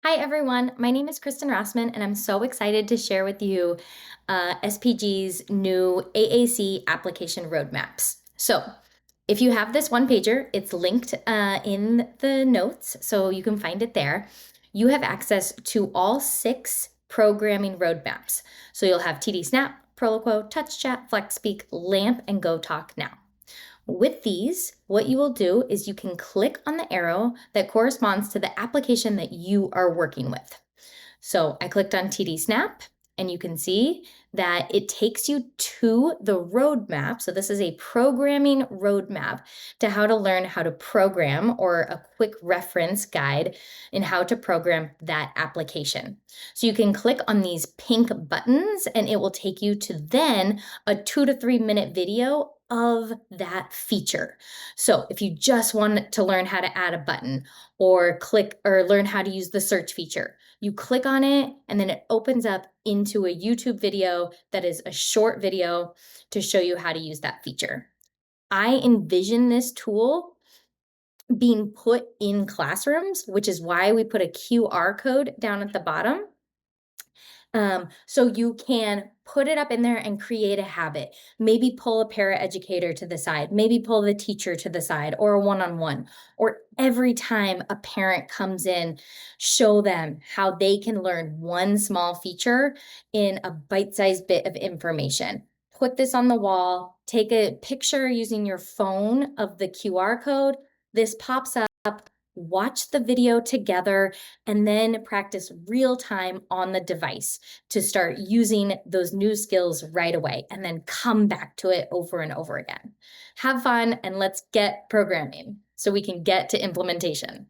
Hi, everyone. My name is Kristen Rossman, and I'm so excited to share with you SPG's new AAC application roadmaps. So, if you have this one pager, it's linked in the notes, so you can find it there. You have access to all 6 programming roadmaps. So, you'll have TD Snap, Proloquo, Touch Chat, FlexSpeak, LAMP, and Go Talk Now. With these, what you will do is you can click on the arrow that corresponds to the application that you are working with. So I clicked on TD Snap, and you can see that it takes you to the roadmap. So this is a programming roadmap to how to learn how to program, or a quick reference guide in how to program that application. So you can click on these pink buttons and it will take you to then a 2 to 3 minute video of that feature. So if you just want to learn how to add a button or click or learn how to use the search feature, you click on it and then it opens up into a YouTube video that is a short video to show you how to use that feature. I envision this tool being put in classrooms, which is why we put a QR code down at the bottom. So you can put it up in there and create a habit. Maybe pull a paraeducator to the side, maybe pull the teacher to the side, or a one-on-one. Or every time a parent comes in, show them how they can learn one small feature in a bite-sized bit of information. Put this on the wall, take a picture using your phone of the QR code. This pops up, watch the video together, and then practice real time on the device to start using those new skills right away, and then come back to it over and over again. Have fun, and let's get programming so we can get to implementation.